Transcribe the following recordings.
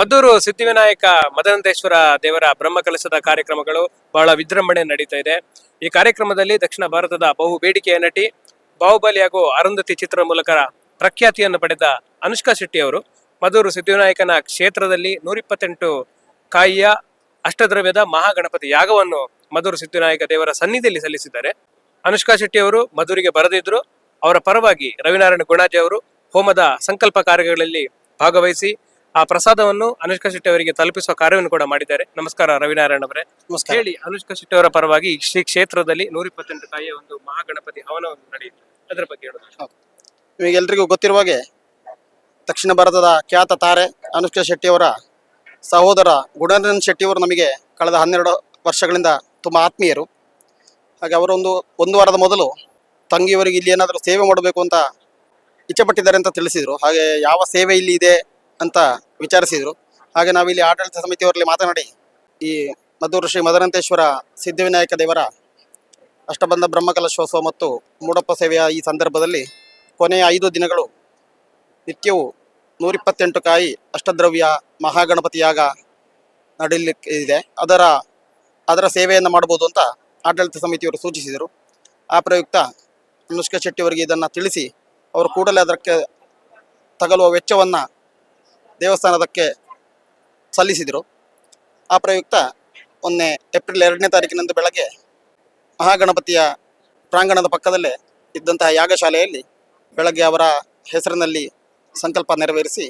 ಮದ್ದೂರು ಸಿದ್ಧಿವಿನಾಯಕ ಮದನಂತೇಶ್ವರ ದೇವರ ಬ್ರಹ್ಮಕಲಶದ ಕಾರ್ಯಕ್ರಮಗಳು ಬಹಳ ವಿಜೃಂಭಣೆ ನಡೀತಾ ಇದೆ. ಈ ಕಾರ್ಯಕ್ರಮದಲ್ಲಿ ದಕ್ಷಿಣ ಭಾರತದ ಬಹು ಬೇಡಿಕೆಯ ನಟಿ, ಬಾಹುಬಲಿ ಹಾಗೂ ಅರುಂಧತಿ ಚಿತ್ರ ಮೂಲಕ ಪ್ರಖ್ಯಾತಿಯನ್ನು ಪಡೆದ ಅನುಷ್ಕಾ ಶೆಟ್ಟಿ ಅವರು ಮದ್ದೂರು ಸಿದ್ಧಿವಿನಾಯಕನ ಕ್ಷೇತ್ರದಲ್ಲಿ 128 ಕಾಯಿಯ ಅಷ್ಟದ್ರವ್ಯದ ಮಹಾಗಣಪತಿ ಯಾಗವನ್ನು ಮದ್ದೂರು ಸಿದ್ಧಿವಿನಾಯಕ ದೇವರ ಸನ್ನಿಧಿಯಲ್ಲಿ ಸಲ್ಲಿಸಿದ್ದಾರೆ. ಅನುಷ್ಕಾ ಶೆಟ್ಟಿ ಅವರು ಮದ್ದೂರಿಗೆ ಬರದಿದ್ರು, ಅವರ ಪರವಾಗಿ ರವಿನಾರಾಯಣ ಗುಣಾಜಿ ಅವರು ಹೋಮದ ಸಂಕಲ್ಪ ಕಾರ್ಯಗಳಲ್ಲಿ ಭಾಗವಹಿಸಿ ಆ ಪ್ರಸಾದವನ್ನು ಅನುಷ್ಕಾ ಶೆಟ್ಟಿ ಅವರಿಗೆ ತಲುಪಿಸುವ ಕಾರ್ಯವನ್ನು ಕೂಡ ಮಾಡಿದ್ದಾರೆ. ನಮಸ್ಕಾರ ರವಿನಾರಾಯಣ ಅವರೇ. ಹೇಳಿ, ಅನುಷ್ಕಾ ಶೆಟ್ಟಿ ಅವರ ಪರವಾಗಿ ಶ್ರೀ ಕ್ಷೇತ್ರದಲ್ಲಿ 128 ಕಾಯಿಯ ಒಂದು ಮಹಾಗಣಪತಿ ಹವನವನ್ನು ನಡೆಯಿತು, ಅದರ ಬಗ್ಗೆ ಹೇಳೋದು. ನಿಮಗೆಲ್ರಿಗೂ ಗೊತ್ತಿರುವ ಹಾಗೆ ದಕ್ಷಿಣ ಭಾರತದ ಖ್ಯಾತ ತಾರೆ ಅನುಷ್ಕಾ ಶೆಟ್ಟಿ ಅವರ ಸಹೋದರ ಗುಣರಂಜನ್ ಶೆಟ್ಟಿ ಅವರು ನಮಗೆ ಕಳೆದ 12 ವರ್ಷಗಳಿಂದ ತುಂಬ ಆತ್ಮೀಯರು. ಹಾಗೆ ಅವರು ಒಂದು ವಾರದ ಮೊದಲು ತಂಗಿಯವರಿಗೆ ಇಲ್ಲಿ ಏನಾದರೂ ಸೇವೆ ಮಾಡಬೇಕು ಅಂತ ಇಚ್ಛೆಪಟ್ಟಿದ್ದಾರೆ ಅಂತ ತಿಳಿಸಿದರು. ಹಾಗೆ ಯಾವ ಸೇವೆ ಇಲ್ಲಿ ಇದೆ ಅಂತ ವಿಚಾರಿಸಿದರು. ಹಾಗೆ ನಾವಿಲ್ಲಿ ಆಡಳಿತ ಸಮಿತಿಯವರಲ್ಲಿ ಮಾತನಾಡಿ ಈ ಮದ್ದೂರು ಶ್ರೀ ಮದನಂತೇಶ್ವರ ಸಿದ್ಧಿವಿನಾಯಕ ದೇವರ ಅಷ್ಟಬಂಧ ಬ್ರಹ್ಮಕಲಶೋತ್ಸವ ಮತ್ತು ಮೂಡಪ್ಪ ಸೇವೆಯ ಈ ಸಂದರ್ಭದಲ್ಲಿ ಕೊನೆಯ 5 ದಿನಗಳು ನಿತ್ಯವೂ 128 ಕಾಯಿ ಅಷ್ಟದ್ರವ್ಯ ಮಹಾಗಣಪತಿ ಯಾಗ ನಡೆಯಲಿಕ್ಕೆ ಇದೆ. ಅದರ ಸೇವೆಯನ್ನು ಮಾಡಬಹುದು ಅಂತ ಆಡಳಿತ ಸಮಿತಿಯವರು ಸೂಚಿಸಿದರು. ಆ ಪ್ರಯುಕ್ತ ಅನುಷ್ಕಾ ಶೆಟ್ಟಿ ಅವರಿಗೆ ಇದನ್ನು ತಿಳಿಸಿ ಅವರು ಕೂಡಲೇ ಅದಕ್ಕೆ ತಗಲುವ ವೆಚ್ಚವನ್ನು ದೇವಸ್ಥಾನದಕ್ಕೆ ಸಲ್ಲಿಸಿದರು. ಆ ಪ್ರಯುಕ್ತ ಏಪ್ರಿಲ್ 2ನೇ ತಾರೀಕಿನಂದು ಬೆಳಗ್ಗೆ ಮಹಾಗಣಪತಿಯ ಪ್ರಾಂಗಣದ ಪಕ್ಕದಲ್ಲೇ ಇದ್ದಂತಹ ಯಾಗಶಾಲೆಯಲ್ಲಿ ಬೆಳಗ್ಗೆ ಅವರ ಹೆಸರಿನಲ್ಲಿ ಸಂಕಲ್ಪ ನೆರವೇರಿಸಿ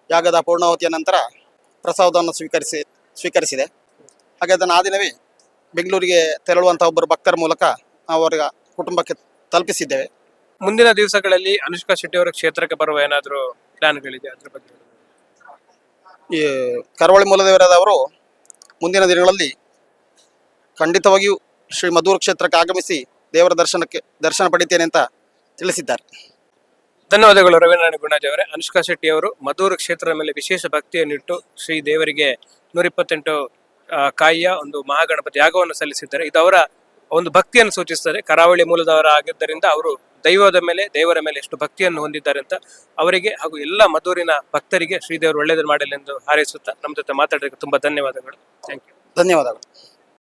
ಯಾಗದ ಪೂರ್ಣಾಹುತಿಯ ನಂತರ ಪ್ರಸಾದವನ್ನು ಸ್ವೀಕರಿಸಿದೆ. ಹಾಗೆ ಅದನ್ನು ಆ ದಿನವೇ ಬೆಂಗಳೂರಿಗೆ ತೆರಳುವಂತಹ ಒಬ್ಬರು ಭಕ್ತರ ಮೂಲಕ ಅವರ ಕುಟುಂಬಕ್ಕೆ ತಲುಪಿಸಿದ್ದೇವೆ. ಮುಂದಿನ ದಿವಸಗಳಲ್ಲಿ ಅನುಷ್ಕಾ ಶೆಟ್ಟಿ ಅವರ ಕ್ಷೇತ್ರಕ್ಕೆ ಬರುವ ಏನಾದರೂ ಪ್ಲಾನ್ಗಳಿದೆ, ಅದ್ರ ಬಗ್ಗೆ? ಈ ಕರಾವಳಿ ಮೂಲದೇವರಾದವರು ಮುಂದಿನ ದಿನಗಳಲ್ಲಿ ಖಂಡಿತವಾಗಿಯೂ ಶ್ರೀ ಮದ್ದೂರು ಕ್ಷೇತ್ರಕ್ಕೆ ಆಗಮಿಸಿ ದೇವರ ದರ್ಶನ ಪಡಿತೇನೆ ಅಂತ ತಿಳಿಸಿದ್ದಾರೆ. ಧನ್ಯವಾದಗಳು ರವಿನಾರಾಯಣ ಗುಣಾಜಿ ಅವರೇ. ಅನುಷ್ಕಾ ಶೆಟ್ಟಿ ಅವರು ಮದ್ದೂರು ಕ್ಷೇತ್ರದ ಮೇಲೆ ವಿಶೇಷ ಭಕ್ತಿಯನ್ನಿಟ್ಟು ಶ್ರೀ ದೇವರಿಗೆ 128 ಕಾಯಿಯ ಒಂದು ಮಹಾಗಣಪತಿ ಯಾಗವನ್ನು ಸಲ್ಲಿಸಿದ್ದಾರೆ. ಇದು ಅವರ ಒಂದು ಭಕ್ತಿಯನ್ನು ಸೂಚಿಸುತ್ತದೆ. ಕರಾವಳಿ ಮೂಲದವರ ಆಗಿದ್ದರಿಂದ ಅವರು ದೇವರ ಮೇಲೆ ಎಷ್ಟು ಭಕ್ತಿಯನ್ನು ಹೊಂದಿದ್ದಾರೆ ಅಂತ ಅವರಿಗೆ ಹಾಗೂ ಎಲ್ಲ ಮದ್ದೂರಿನ ಭಕ್ತರಿಗೆ ಶ್ರೀದೇವರು ಒಳ್ಳೆಯದನ್ನು ಮಾಡಲಿ ಎಂದು ಹಾರೈಸುತ್ತಾ ನಮ್ಮ ಜೊತೆ ಮಾತಾಡೋದಕ್ಕೆ ತುಂಬಾ ಧನ್ಯವಾದಗಳು. Thank you. ಧನ್ಯವಾದಗಳು.